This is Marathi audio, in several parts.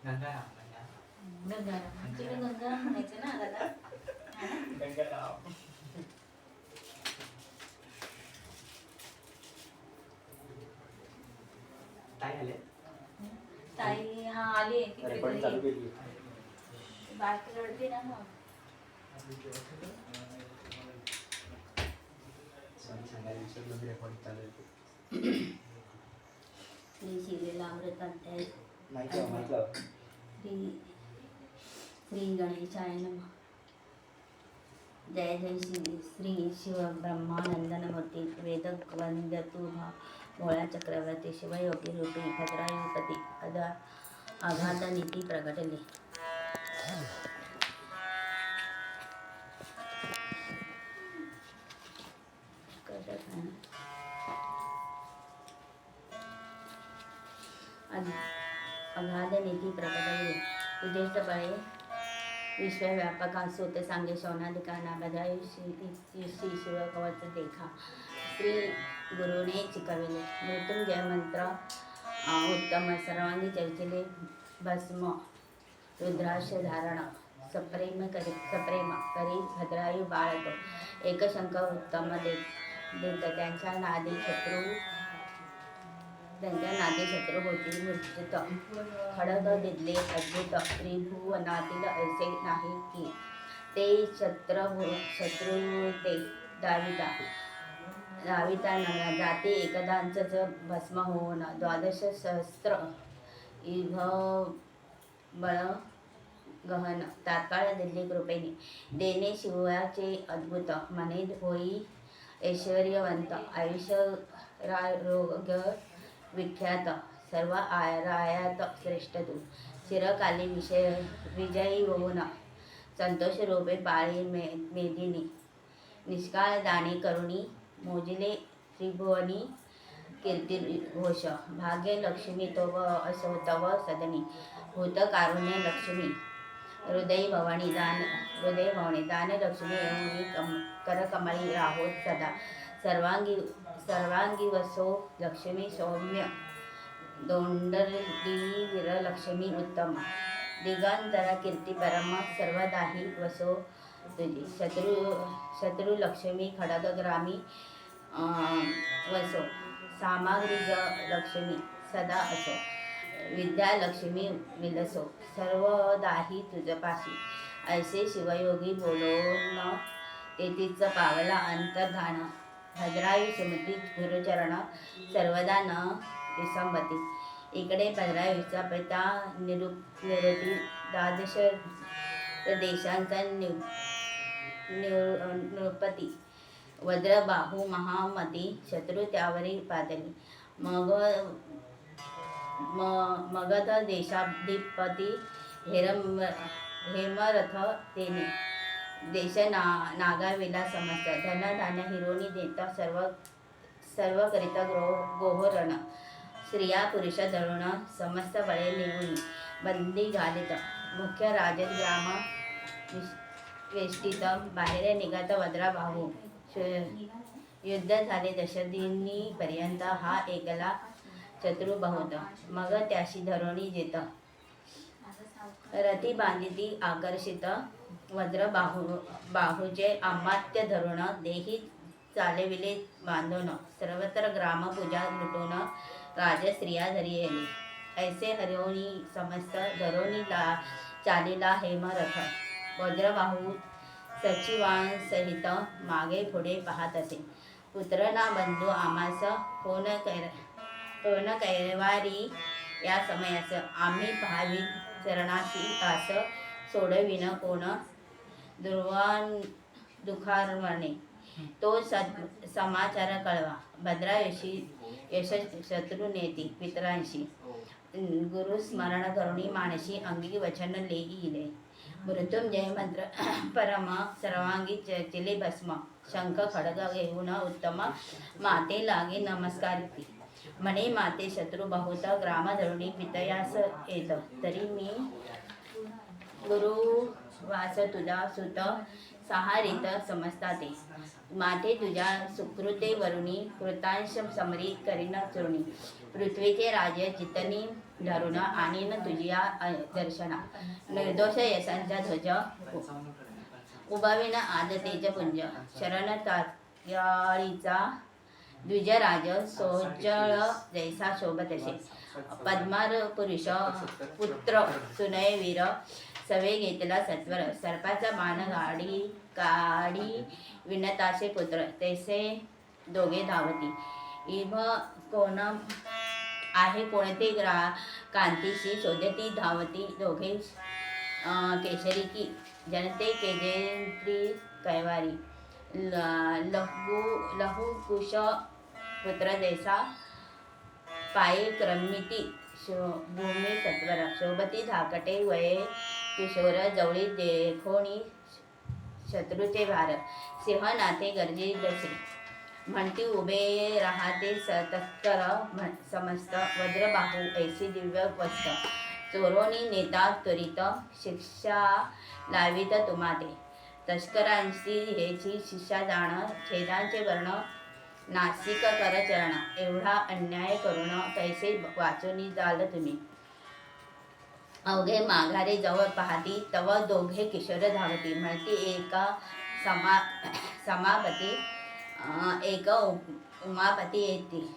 गंगाराम गंगाराम तुला गंगाराम म्हणायचं ना दादा. गंगाराम ताई आले. ताई हा आली आहे रेकॉर्डिंग चालू तिकडे. केली. बाकी रडते ना मग. सॉरी सांगायला विसरलो मी, रेकॉर्डिंग चालू आहे. श्री शिलेला अमृताध्याय माहिती आहे माहिती. श्री श्री गणेशाय नमः. जय जय श्री शिव ब्रह्मानंदनमूर्ती वेद वंदतु भोळा चक्रवर्ती शिवयोगी रूपी भद्रायुपती आघात नीती प्रगटले. अगाध नीती प्रगटले. तुझेच बळे विश्वव्यापक असो ते सांगे शौनाधिकांना भद्रायु श्री शिव कवच देखा. श्री गुरुने शिकविले मृत्युंजय मंत्र उत्तम सर्वांगी चर्चिले भस्म रुद्राक्ष धारण सप्रेम करी भद्रायु बाळतो. एक शंख उत्तम देत त्यांच्या नादी शत्रू होती मूर्छित. खडग दिले अद्भुत त्रिभुवनातील असे नाही की ते शत्रू ते दाविता न जाते एकदांच भस्म होऊन 12 सहस्त्र इभ बळ गहन तात्काळ दिल्ली कृपेने देणे शिवाचे अद्भुत म्हणे होई ऐश्वर्यवंत आयुष्यरोग्य विख्यात सर्व रायात श्रेष्ठ तू. चिरकाली विजयी होऊन संतोष रूपे पाळी मेदिनी निष्काळ दाणी करुणी मोजिले त्रिभुवनी कीर्ती घोष. भाग्य लक्ष्मी तव असो तव सदनी भूत कारुण्य लक्ष्मी हृदय भवानी दान लक्ष्मी येऊनी करकमळी राहोत सदा. सर्वांगी वसो लक्ष्मी सौम्य दोंडली वीरलक्ष्मी उत्तम. दिगंतर कीर्ती परम सर्वदाही वसो तुझी. शत्रु लक्ष्मी खडगग्रामी वसो. सामग्री लक्ष्मी सदा असो. विद्या लक्ष्मी विलसो सर्वदाही तुझपाशी. ऐसे शिवयोगी बोलून तेथीच पावला अंतर्धान. भद्रायु सुमती गुरुचरण सर्वदा न विसंबती. इकडे भद्रायुचा पिता निरुती 12 देशांचा नृपती वज्रबाहू महामती शत्रू त्यावरी पातळी. मगध देशाधिपती हेमरथ तेने देश नागाविला समस्त. धन धान्य हिरोनी देता सर्व करिता गोहरण. स्त्रिया पुरुष धरून समस्त बळे निवून बंदी घालित. मुख्य राजग्राम वेष्टित बाहेर निघत वज्रबाहू. युद्ध झाले दशदिनी पर्यंत हा एकला शत्रू बहुत. मग त्याशी धरोणी जेत रती बांधिती आकर्षित. बाहूचे अमात्य धरून देही चालविले बांधून. सर्वत्र ग्रामपूजा लुटून राजस्त्रिया धरी येणे. ऐसे हरिओणी समस्त धरोणी चालिला हेमरथ. वज्रबाहू सचिवांसहित मागे पुढे पाहत असे. पुत्र ना बंधू आमास कोण कैवारी या समयास. आम्ही पाहावी चरणाशी आस सोडविन कोण दुखारवणे. तो समाचार कळवा भद्रायुषी यश शत्रू नेती पितरांशी. गुरुस्मरण करुणी मानसी अंगी वचन लिहिले. मृत्युंजय मंत्र परम सर्वांगी चर्चिले भस्म. शंख खडग घेऊन उत्तम माते लागे नमस्कारिती. म्हणे माते शत्रू बहुत ग्राम धरुणी पितयास येत. तरी मी गुरु वास तुझा सुत सहारित समजता ते. माते तुझ्या सुकृते वरुणी कृतांश समरी करीन चुरणी. पृथ्वीचे राजे जितनी धरून आणि न तुझिया दर्शना निर्दोष यशांचा ध्वज उभाविन आज तेज पुंज शरण तात्याळीचा द्विजराज सोजळ जैसा शोभतसे पद्मार पुरुष पुत्र सुनय वीर सवे घेतला सत्वर सर्पाचा मान गाडी विनताशे पुत्र तैसे दोघे धावती इभ कोण आहे कोणते कांतीशी शोधती धावती दोघे केशरी की जनते केजेंद्री कैवारी लहू कुश पुत्र जैसा पायी क्रमिती भूमी सत्वर शोभती धाकटे वये किशोर जवळी देखोणी शत्रूचे भार सिंह नाते गरजे जसे म्हणती उभे राहते तस्कर समस्त वज्रबाहू ऐसी दिव्य वस्त चोरोनी नेता त्वरित शिक्षा लावित तुम्हाते तस्करांची हेची शिक्षा जाण छेदांचे वर्ण नासिक कर चरण एवढा अन्याय करून कैसे वाचून जाल तुम्ही अवघे माघारे जवळ पाहती तव दोघे किशोर धावती म्हणती एक समापती एक उमापती येती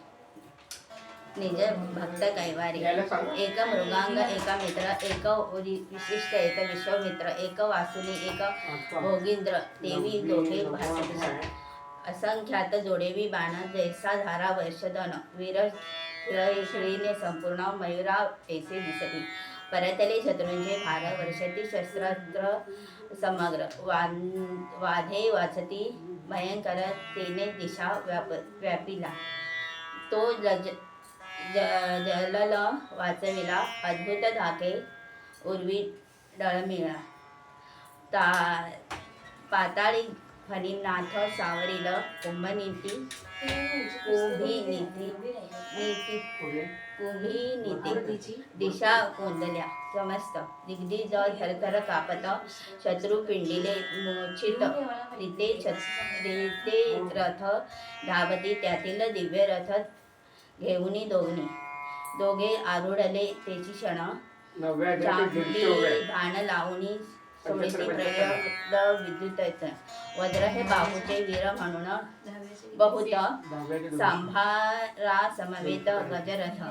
निज भक्त कैवारी एक मृगांग एक मित्र एक विशिष्ट एक विश्वमित्र एक वासुनी एक भोगींद्र देवी दोघे भासती असंख्यात जोडेवी बाण जैसा धारा वर्षधन वीर श्रीने संपूर्ण मयुरा ऐसे दिसती परतले शत्रूंचे भार वर्षती शस्त्रास्त्र समग्र वाधे वाचती भयंकर तेने दिशा व्यापिला तो जलल वाचविला अद्भुत धाके उर्वी डळमिळा पाताळी फणीनाथ सावरील कुंभनीती नीती दिशा कोंदल्या समस्त दिग्दिज थरथर कापत शत्रू पिंडिले मूर्छित रिते रथ धावती त्यातील दिव्य रथ घेऊनी दोघे आरूढले तेची क्षण जांभली बाण लावणी सोडीचे प्रयोग विद्युत वज्र हे बाहूचे वीर म्हणून बहुत सांभारा समवेत गजरथ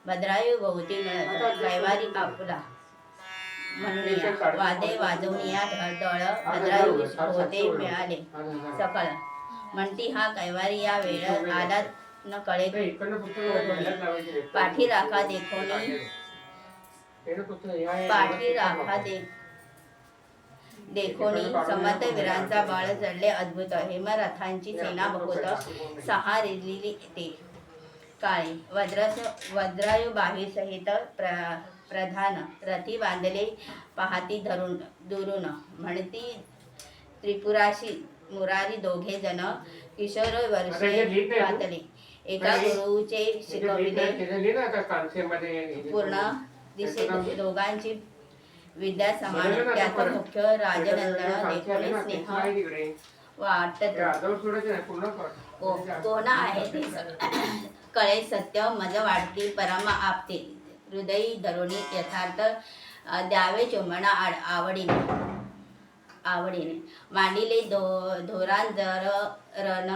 भद्रायू भोवती मिळत कैवारी आपुला म्हणूया वादे वाजवणिया दळ भद्रायू भोवते मिळाले सकळ म्हणती हा कैवारी या वेळ आला न कळे पाठी राखा देखोनी देखोनी समर्थ वीरांचा बाळ चढले अद्भुत हेमरथांची सेना बहुत सहा रिजलेली ते काळे वज्रायू बाही सहित प्रधान रथी बांधले पाहती धरून दुरून म्हणती त्रिपुराशी मुरारी दोघे जन किशोर वर्षे पातले एका गुरुचे शिकविले पूर्ण दिसे दोघांची विद्या समान त्यात मुख्य राजनंदन देखील स्नेह वाटत कोण आहे ते कळे सत्य मज वाटती परम आपते हृदयी धरुणी यथार्थ द्यावे चुंबना आवडीने मांडिले धोरांजर रण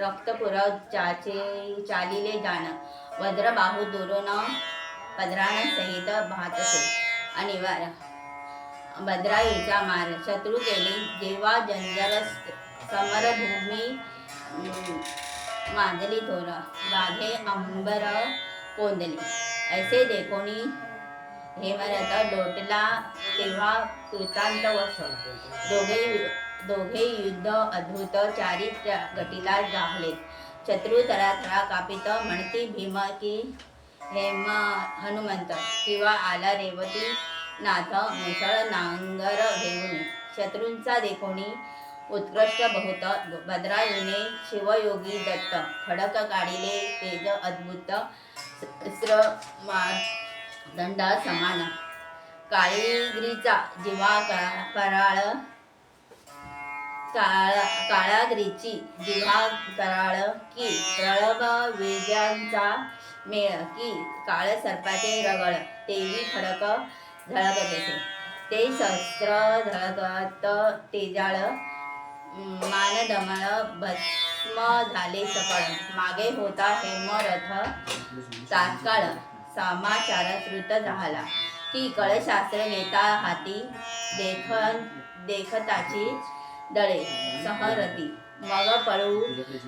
रक्तपुरव चालिले जाण वज्रबाहू दुरून पदराण सहित भातसे अनिवार्य भद्रायूचा मार शत्रु केली जेव्हा जंजर समरभूमी मांजली थोर बाधे अंबर कोंदले ऐसे देखोनी हेमरथ लोटला तेव्हा कृतांत वस दोघे युद्ध अद्भुत चारित्र्य गटीला जाहले शत्रू तळातळा कापित म्हणती भीम की हेम हनुमंत किंवा आला रेवती नाथ मुसळ नांगर घेऊन शत्रूंचा देखोनी उत्कृष्ट बहुत भद्रायूने शिवयोगी दत्त खडक काढिले तेज अद्भुत दंड समान काळीग्रीचा जीवा कराळ काळाग्रीची जिव्हा कराळ की प्रळभ विजांचा मेळ की काळ सर्पाचे रगळ तेवी खडक झळकतसे ते शस्त्र झळकत तेजाळ मानदमळ भस्म झाले सकळ मागे होता हेमरथ तात्काळ समाचार श्रुत झाला की कळशास्त्र घेता हाती देखताची दळे सहरती मग पळू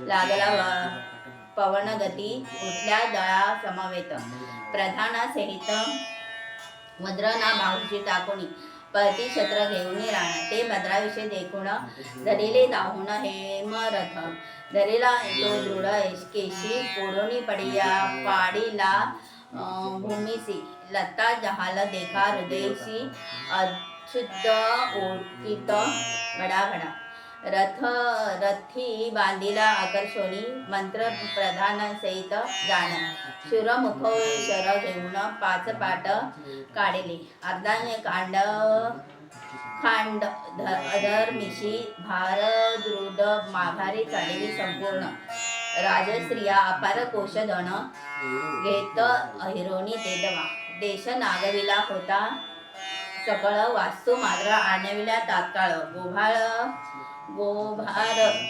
लागला पवनगती उठल्या दळा समवेत प्रधाना सहित वज्रना बाहूची टाकुनी पळती छत्र घेऊन राहण ते भद्राविषयी देखून धरिले दाहून हेमरथ धरिला तो दृढ केशी कोडोनी पडिया पाडीला भूमिसी लता जहाल देखा हृदयशी अच्युत ओळखीत घडाघडा रथी बांधिला आकर्षणी मंत्र प्रधान सहित जाण शूरमुख शर घेऊन पाच पाट काढले अर्धाने खांड अधर्मिशी भार दृढ माघारी चालली संपूर्ण राजस्त्रिया अपार कोशधन घेत अहिरोणी तेदवा देश नागविला होता सकळ वास्तू मात्र आणविल्या तात्काळ गोभार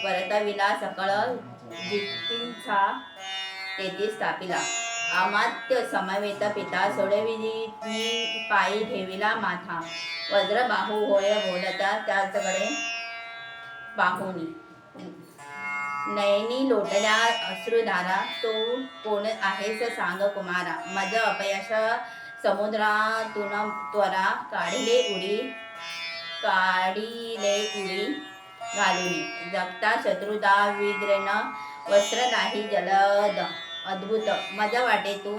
परतविला सकळ जितींचा तेथे स्थापिला अमात्य समवेत पिता सोडविनी पायी ठेविला माथा वज्रबाहू होय बोलता त्याचकडे पाहुनी नयनी लोटल्या अश्रुधारा तो कोण आहेस सांग कुमारा मज अपयश समुद्रातून त्वरा काढिले उडी घालून जगता शत्रुदा विग्रेन वस्त्र नाही जलद अद्भुत मज वाटे तू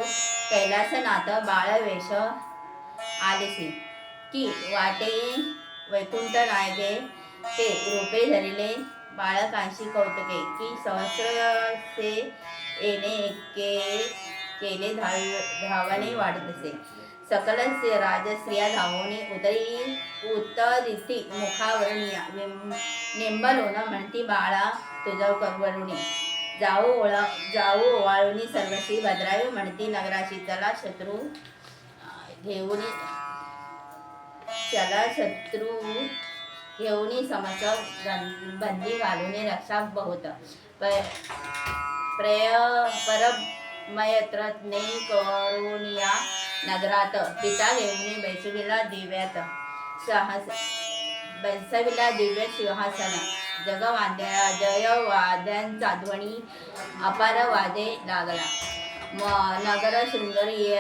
कैलासनाथ बाळवेश आलेसी की वाटे वैकुंठ नायके ते रूपे धरिले बाळकांशी कौतुके की सहस्रसे येणे केले धावणे वाढतसे सकल राजस्त्रिया धावणे उत्तरिती मुखावरणीया निंबलोन म्हणती बाळा तुझ वरुणी जाऊ ओवाळुनी सर्वशी भद्रावी म्हणती नगराशी चला शत्रू घेऊनी समस बंदी घालून रक्षा बहुत परमयत्रज्ञे करुणिया नगरात पिता घेऊन बैसविला दिव्य सिंहासन जगवाद्या जय वाद्यांचा ध्वनी अपार वाजे लागला नगर शृंगरिले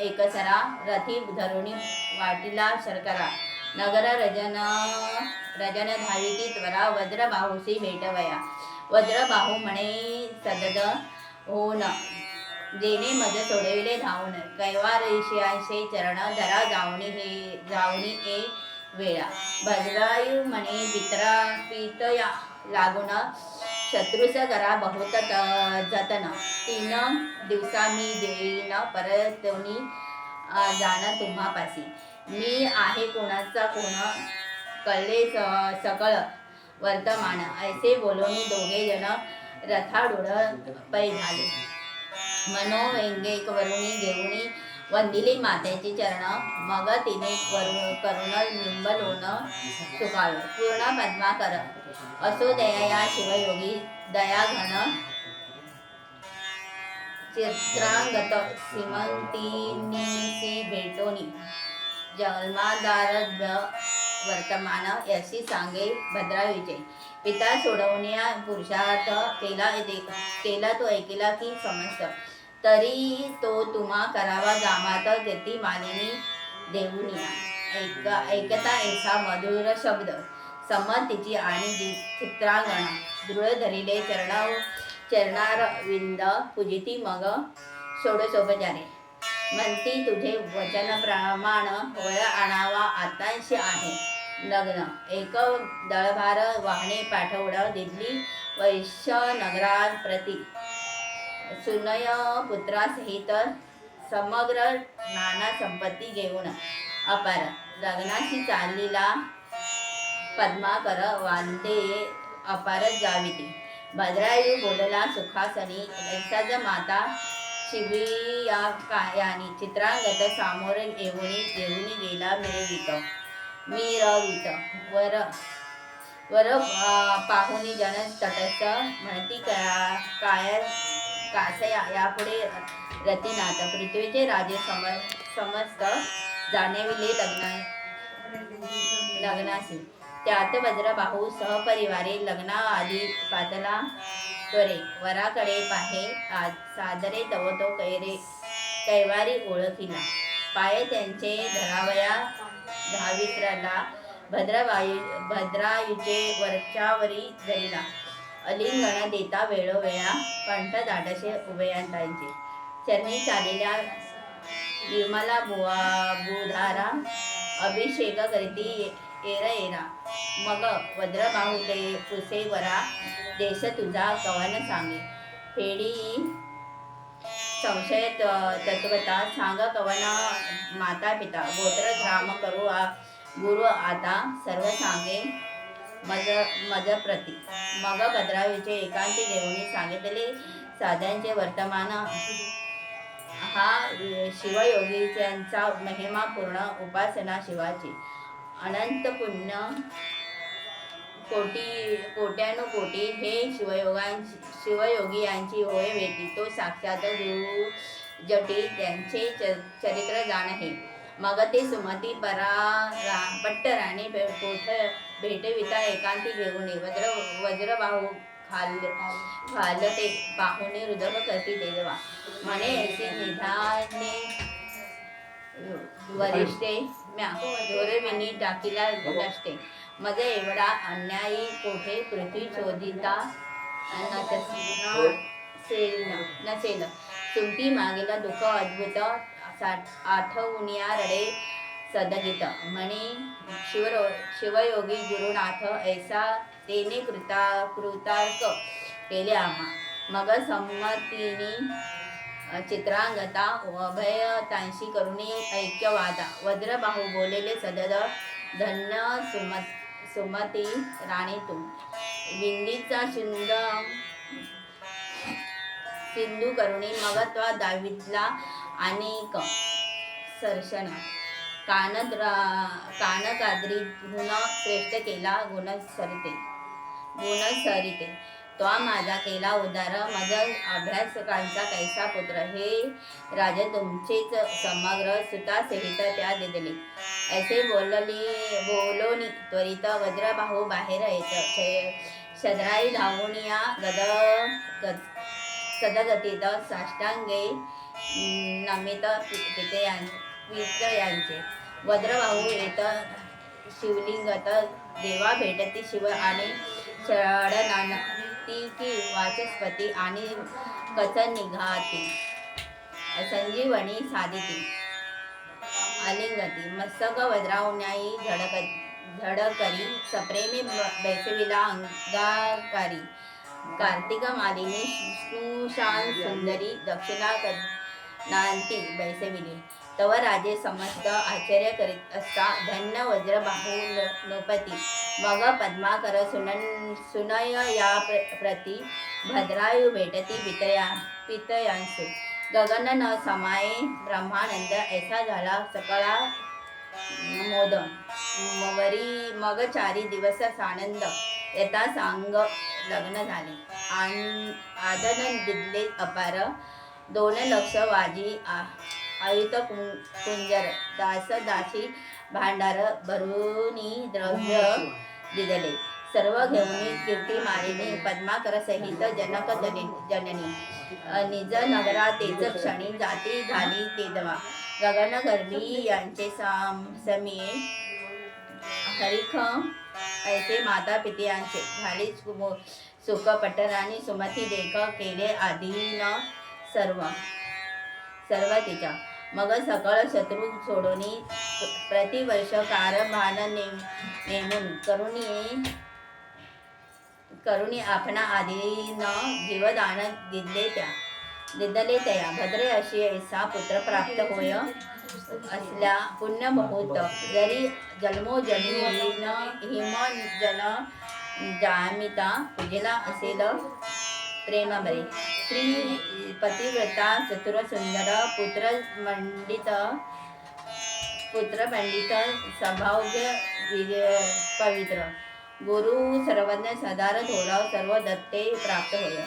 एकसरा रथी धरुणी वाटिला शर्करा नगर रजन धाविती त्वरा वज्रबाहूसी भेटवया वज्रबाहू म्हणे सदद होन जेने मज सोडविले धावून कैवारशियांशे चरण धरा जावणी ए वेळा भद्रायू म्हणे पितया लागून शत्रुस करा बहुत जतन 3 दिवसा मी देईन परतोनी जाण तुम्हापासी मी आहे कोणाचा कोण कळले सकळ वर्तमान ऐसे बोलून दोघे जण रथारूढ पै झाले मनोव्यंगिक वरुणी घेऊनी वंदिली मातेची चरण मग तिने करुण निंबलोन सुकाळ पूर्ण पद्माकर असो दया या शिवयोगी दया घन चित्रांगत सीमंतिनीसी भेटोनी जन्मादार वर्तमान यशी सांगे भद्राविजय पिता सोडवण्या पुरुषार्थ केला तो ऐकला की समस्त तरी तो तुम्हा करावा गामात गती मानिनी देऊनिया ऐकता ऐसा मधुर शब्द संमतीची आणि चित्रांगण दृढ धरिले चरणार विंद पूजिती मग षोडशोपचारे म्हणती तुझे वचन प्रमाण वळ आणावा आतांशी आहे लग्न एक दळभार वाहने पाठवड दिल्ली वैश्य नगरात प्रति सुनय पुत्रासहित समग्र नाना संपत्ती घेऊन अपार लग्नाशी चाललेला पद्माकर वांदे अपारच जाविती. भद्रायू बोलला सुखासनी ऐसाज माता शिबिया कायानी. चित्रांगत सामोर येऊनी गेला मिरवित वर पाहुनी जन तटस्थ म्हणती काय कासया यापुढे रतिनाथ. पृथ्वीचे राजे समस्त जाणविले लग्नासी. त्यात वज्रबाहू सहपरिवारे लग्नाआधी पातला त्वरे. वराकडे पाहे सादरे तव तो कैवारी ओळखिला. पाये त्यांचे धरावया धावित्रला. भद्रायूचे वरच्यावरी धरिला. अलिंगण देता वेळोवेळा कंठ दाटसे उभयांतांचे. चरणी चालेल्या विमला बुधारा. अभिषेक करीती एरा. मग वज्रबाहू पुसे वरा. देश तुझा कवन सांगे. फेडी संशय तत्वता. सांग कवन माता पिता. गोत्र ग्राम करू गुरु आता. सर्व सांगे मज प्रती. मग भद्रायूचे एकांती घेऊन सांगितले साध्यांचे वर्तमान. हा शिवयोगीच्यांचा महिमा पूर्ण उपासना शिवाची. अनंत पुण्य कोट्यानुकोटी हे शिवयोगी यांची होय वेटी. तो साक्षात गुरु जटी त्यांचे चरित्र जाण हे. मग ते सुमती पट्टराणी भेटविता एकांती घेऊन वज्रबाहू खालते पाहुणे हृदय करती देवा. म्हणे ऐसी निधाने वरिष्ठे म्या धोरविनी टाकीला नष्टे. मज एवढा अन्यायी कोठे पृथ्वी शोधिता नसेल. तुमती मागेला दुःख अद्भुत आठवुनिया रडे सदगित. म्हणे शिवयोगी गुरुनाथ ऐसा तेने कृतार्क केले आम्हा. मग संमतीनी चित्रांगता अभयतांशी करुणी ऐक्यवादा. वज्रबाहू बोलेले सदद धन्य सुमती राणी तू. विंदीचा सिंधू करुणी मग त्वा दावितला अनेक सर्शन. कानकाद्री गुण श्रेष्ठ केला गुण सरिते. त्वा माझा केला उदार मज अभ्यासकांचा कैसा पुत्र. हे राजे तुमचेच समग्र सुतासहित त्या दिदली. ऐसे बोलोनी त्वरित वज्रबाहू बाहेर येत. शद्राई धावूनिया सदगतीत साष्टांगे नमित पितयांचे. वज्रबाहू येत शिवलिंगत देवा भेटती शिव आणि षडनाती की वाचस्पती आणि कच निघाती. संजीवनी साधिती आलिंगती. मस्तक वज्रावण्याई झडकरी. सप्रेमी बैसविला अंगाकारी. कार्तिक मालिनी सुशांत सुंदरी दक्षिणा नांती बैसविली. तव राजे समस्त आश्चर्य करीत असता धन्य वज्रबाहू नृपती. मग पद्माकर सुनय या प्रती. भद्रायू भेटती पितयांसु. गगन न समाये ब्रह्मानंद ऐसा झाला सकळा मोद. मग 4 दिवस सानंद येता सांग लग्न झाले. आदन दिले अपार. 2 लक्ष वाजी आयुत कुंजर. दास दासी भांडार भरुनी द्रव्य दिदले. सर्व घेऊन कीर्ती मारिनी पद्माकर सहित जनक जननी. निज नगरा तेच क्षणी जाती झाली तेदवा. गगनगर्भी यांचे समीये हरिख ऐसे माता पित्यांचे. झाली सुख पट्टराणी सुमती देख केले आधीन सर्व तिच्या. मग सकळ शत्रू सोडोनी प्रतिवर्ष कारभान नेमून करुणी आपणा आधीन जीवदान दिदले तया. भद्रे अशी ऐसा पुत्र प्राप्त होय. असल्या पुण्य मुहूर्त जरी जन्मोजन्मी न हिमजन जामिता पूजेला असेल प्रेमबरे. स्त्री पतिव्रता चतुर सुंदर पुत्रपंडित सौभाग्य पवित्र गुरु सर्वज्ञ सदार थोराव सर्व दत्ते प्राप्त होय.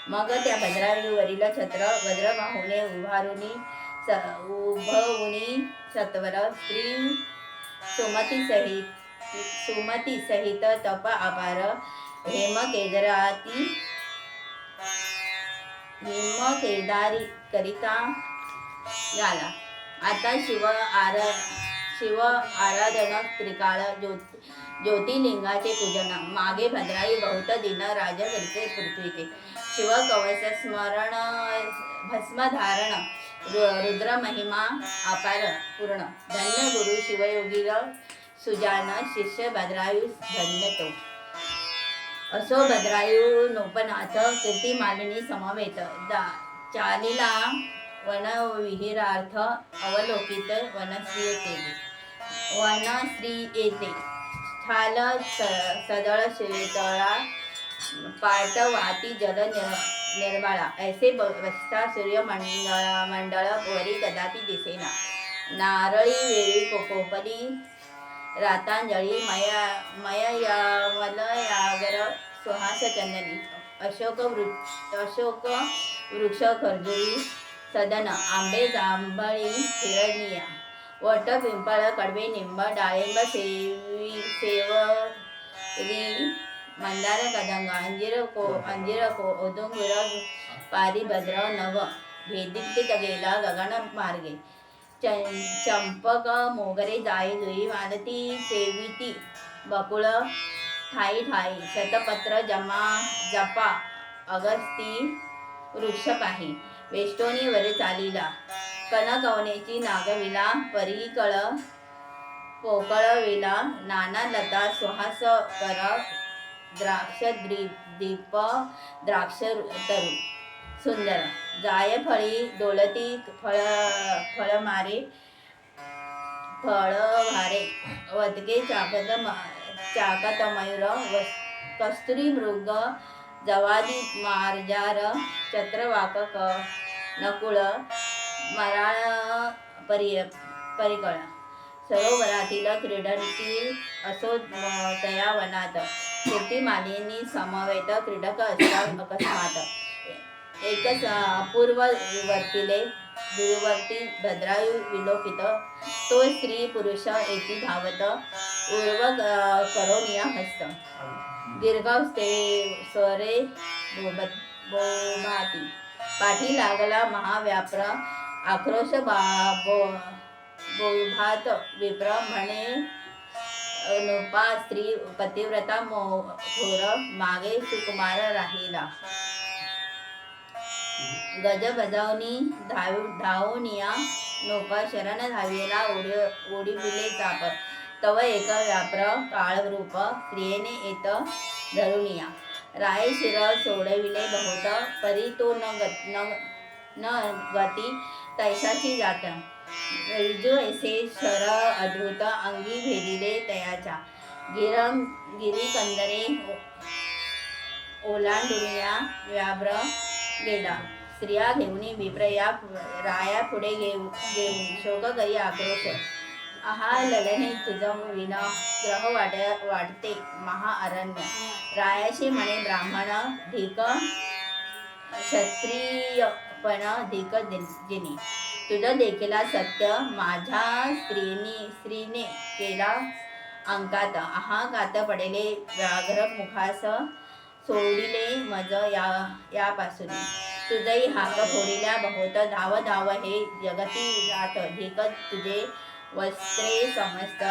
मग त्या भद्रावरील छत्र वज्रबाहुने उभारुनी सत्वर स्त्री सुमती सहित तप अपार हिमकेदारी करिता झाला. आता शिव आराधन त्रिकाळ ज्योतिलिंगाचे पूजन मागे भद्राई बहुत दिन राज करीते पृथ्वीचे. शिव कवच स्मरण भस्मधारण रुद्र महिमा अपार पूर्ण धन्य गुरु शिवयोगी सुजान शिष्य भद्रायु धन्य तो. असो भद्रायु नोपनाथ कीर्तिमालिनी समवेत चालिला वनविहारार्थ अवलोकित वनश्री येते छाल सदळ शेतळा पाट वाती जल निर्मळा ऐसे बसता सूर्यमंडळ वरी कदापि दिसेना. नारळी वेळी कोपली रातांजळी मययागर सुहास चंदनी अशोक वृक्ष खर्जुरी सदन आंबे जांभळी हिरण्या वट पिंपळ कडवे निंब डाळिंब सेवरी मंदार कदंब अंजीर औदुंबर पारिभद्र नव भेदित गेला गगन मार्गे चंपक मोगरे जाई जुई मालती सेविती बकुळ ठाई शतपत्र जपा अगस्ती वृक्ष काही वेष्टोनी वर चालिला कनकवनेची नागविला परिकळ पोकळविला नाना लता सुहास कर द्राक्ष दीप द्राक्ष तरू सुंदर जायफळी डोलती फळमारे फळभारे वदके चाकत मयूर कस्तुरी मृग जवादी मार्जार चत्रवाक नकुळ मराळ परिकळ सरोवरातील क्रीडनकी असो तया वनात कीर्तिमालिनी समवेत क्रीडक असता अकस्मात एकच अपूर्व वर्तिले दूरवर्ती भद्रायु विलोकित तो स्त्री पुरुष एकी धावत उर्व करोनिया हस्त गिरगाव स्वरे बोभाती पाठी लागला महाव्याप्र आक्रोश बोभात विप्र म्हणे नुपा स्त्री पतिव्रता थोर मागे सुकुमार राहिला. गज बजावणी धावनिया नोपा शरण धावेला ओढिविले चाप तव एक व्याप्र काळरूप क्रियेने येत धरुनिया राय शिर सोडविले बहुत परी तो न गती तैसाची जात रिजू ऐसे शर अद्भुत अंगी भेदिले तयाच्या गिरीकंदरे ओलांडुनिया व्याभ्र गेला. स्त्रिया घेऊनी विप्र या राया पुढे घेऊन शोक करी आक्रोश आहा ललने तुझं विना ग्रह वाटते महाअरण्य रायाशी म्हणे ब्राह्मण धिक क्षत्रियपण धिक जिनी तुझं देखीला सत्य माझ्या स्त्रीने केला अंकात आहा गात पडेले व्याघ्र मुखास सोडिले मज यापासून तुझई हाक फोडिल्या बहुत धाव हे जगती जात धिक तुझे वस्त्रे समस्त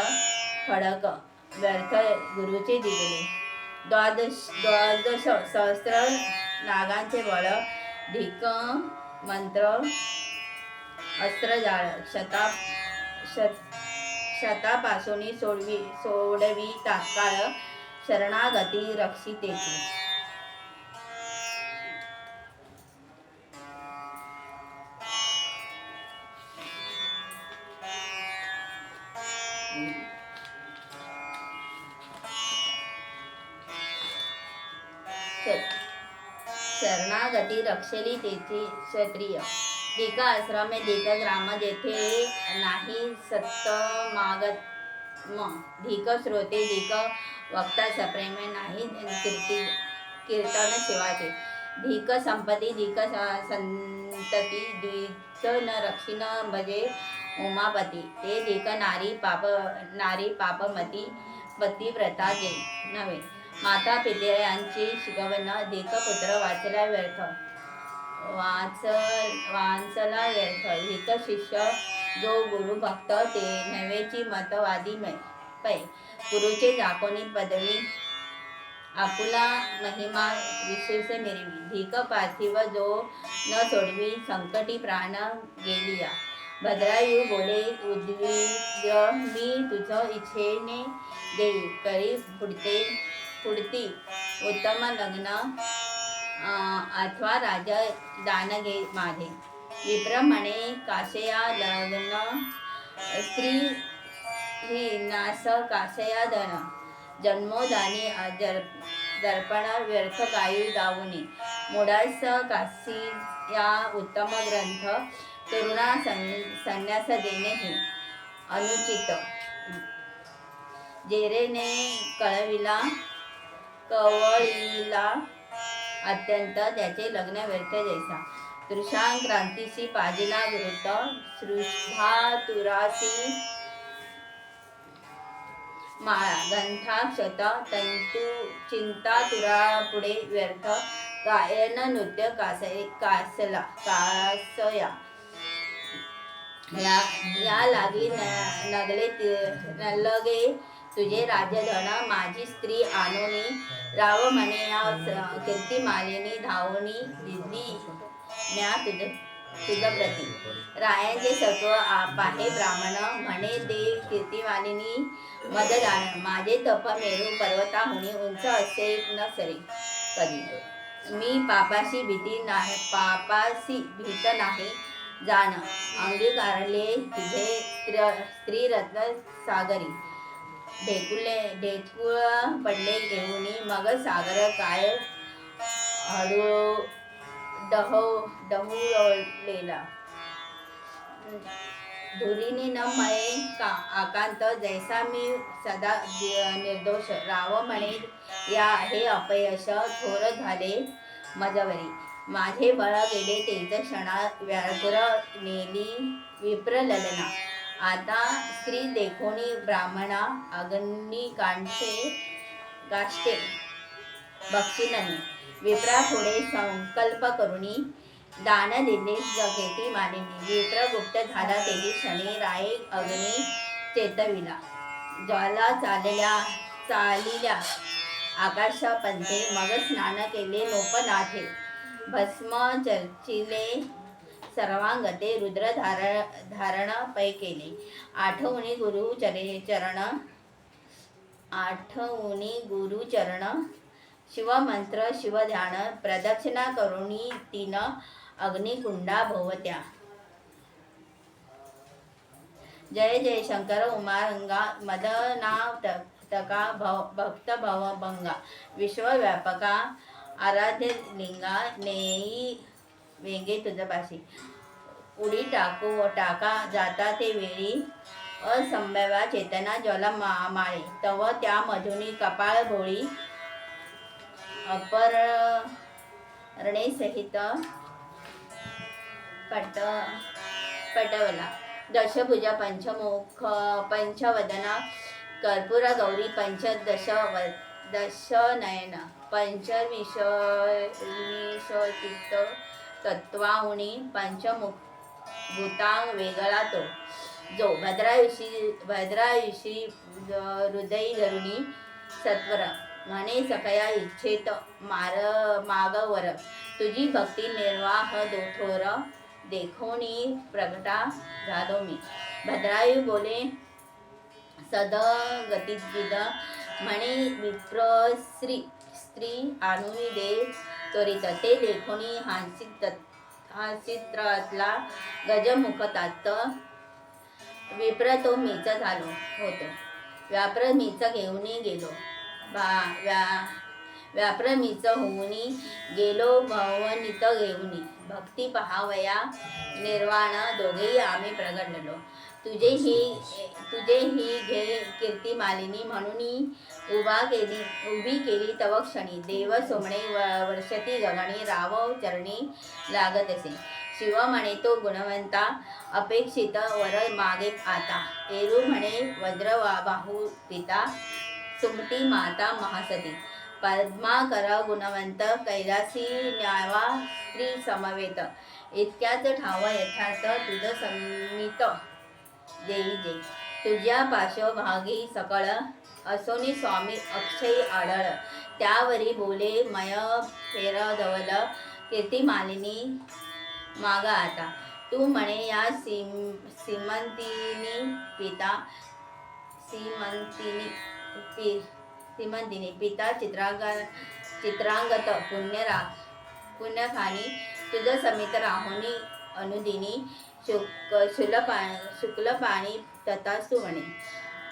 खडक व्यर्थ गुरुचे दिगले द्वादश सहस्त्र नागांचे बळ धिक मंत्र अस्त्रजाळ शतापासून सोडवी तात्काळ शरणागती रक्षितेची. शरणागती रक्षली तेथे क्षत्रिय दीक आश्रमे दीक ग्राम जेथे नाही सत्तमागत धीक श्रोते दीक वक्ता सप्रेमे नाही कीर्तन शिवाचे धीक संपत्ती धीक संतती द्विज न रक्षिण भजे उमापती ते धीक नारी पापमती पतिव्रता जे नव्हे माता पित्यांची शिकवण धीक पुत्र वाचला व्यर्थ वाचला व्यर्थ धीक शिष्य जो गुरु भक्त ते नव्हेची मतवादी पै गुरुचे दाखवणी पदवी आपुला महिमा विशेष मिरवी धीक पार्थिव जो न सोडवी संकटी प्राण गेलिया भद्रायू बोले उद्विज मी तुझ इच्छेने देई करी पुढती उत्तम लग्न अथवा राजा दान घे माझे विप्र म्हणे काशया लग्न स्त्री ही नास काशया धन जन्मोदानी दर्पण व्यर्थ कायू दावुनी मुडास काशी या उत्तम ग्रंथ तरुणा संन्यास देणे हे अनुचित जेरेने कवळीला अत्यंत त्याचे लग्न व्यर्थ जैसा तृषांक्रांतीशी पाजिला विरुद्ध सृष्ठातुराशी माळा गंथाक्षत तंतू चिंता तुरा पुढे व्यर्थ गायन नृत्य कासया या लागी नलगे तुझे राजधन माझी स्त्री आणोनी राव म्हणे या कीर्तिमालिनी धावणी दिदी म्या तुझ प्रती रायांचे सत्व पाहे ब्राह्मण म्हणे दे कीर्तिमालिनी मददान माझे तप मेरू पर्वताहुनी उंच असे न सरे कधी मी पापाशी पापाशी भीत नाही जाण अंगीकारले तुझे स्त्री रत्न सागरी ढेकुळ पडले घेऊनी मग सागर काय हळू डहुळलेला धुरीने न मये आकांत जैसा मी सदा निर्दोष राव म्हणे या हे अपयश थोर झाले मजवरी माझे बळ गेले तेज क्षणा व्याघ्र नेली विप्र ललना आता स्त्री देखोनी ब्राह्मणा अग्नी गाष्टे बक्षिणनी विप्रा पुढे संकल्प करुणी दान दिले जगेती मालिनी विप्र गुप्त झाला तेली क्षणी राये अग्नी चेतविला ज्वाला चालिल्या आकाश पंथे मग स्नान केले लोपनाथे भस्म चर्चिले सर्वांगते रुद्र धारण पै केले आठवणी गुरुचरण शिवमंत्र शिवध्यान प्रदक्षिणा करुणी तीन अग्निकुंडा भोवत्या जय जय शंकर उमारंगा मदना तका भक्त भवभंगा विश्वव्यापका आराध्य लिंगा नेई वेगे तुझपाशी उडी टाका जाता ते वेळी असंभवा चेतना ज्वाला माळे तव त्या मधुनी कपाळ भोळी अपरणे सहित पटवला दशभुजा पंचमुख पंचवदना कर्पूर गौरी दश नयन पंचविंशतीर्थ तत्वाहुनी पंचमुख भूतांग वेगळा तो जो भद्रायुषी हृदय धरुणी सत्वर म्हणे सकया इच्छेत मागवर तुझी भक्ती निर्वाह दोथोर देखोनी प्रगटा झालो मी भद्रायू बोले सदगतिद्विद म्हणे विप्र स्त्री आणून दे त्वरित ते देखोनी हांसित्रातला गजमुख तात विप्र तो मीच झालो होतो. व्याप्र मीच घेऊन गेलो. व्याप्र मीच होऊन गेलो भवनीत घेऊन. भक्ती पहावया निर्वाण दोघेही आम्ही प्रगटलो. तुझे ही घे कीर्ती मालिनी म्हणून उभी केली तव क्षणी. देव सोमणे वर्षती गगणी राव चरणी लागत असे. शिव म्हणे तो गुणवंता अपेक्षित वर मागे आता. एरू म्हणे वज्र बाहू पिता सुमती माता महासती. पद्माकर गुणवंत कैलासी न्यावा स्त्री समवेत. इतक्याच ठाव यथार्थ तुझ समित देई जे. तुझ्या पार्श्वभागी सकळ असोनी स्वामी अक्षय आढळ. त्यावरी बोले मय फेर धवल कीर्ती मालिनी मागा आता. तू म्हणे या सीमंतिनी पिता चित्रांगत पुण्यखानी. तुझ समित राहुनी अनुदिनी शुक्ल पाणी तथास्तु म्हणे.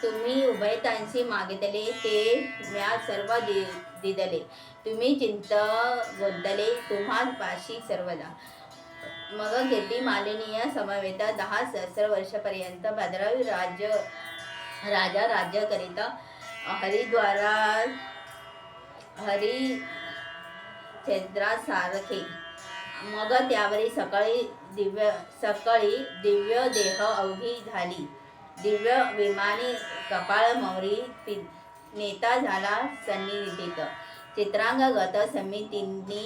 तुम्ही उभयतांशी मागितले ते म्या सर्व दिदले. तुम्ही चिंत गुंतले तुम्हा पाशी सर्वदा. मग कीर्ती मालिनीय समवेत 10 सहस्र वर्षपर्यंत भद्रावी राजा राज्य करीत हरिश्चंद्रासारखे. मग त्यावरी सकाळी दिव्य देह अवघी झाली. दिव्य विमानी कपाळ मौरी नेता झाला सन्निधीत. चित्रांगगत समितींनी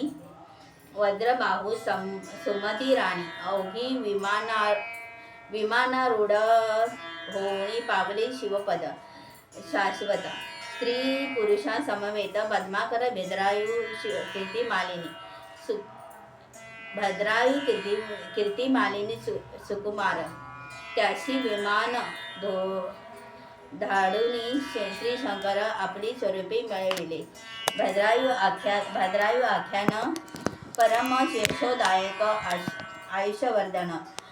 वज्रबाहू सुमती राणी. अवघी विमानारूढ होऊनी पावले शिवपद शाश्वत. स्त्री पुरुषा समवेत पद्माकर भद्रायू कीर्ती मालिनी. भद्रायू कीर्ती मालिनी सुकुमार. त्याशी विमान धाडूनी श्री शंकर आपली स्वरूपी मिळविले. भद्रायू आख्यान परम श्रेष्ठोदायक आयुष्यवर्धन.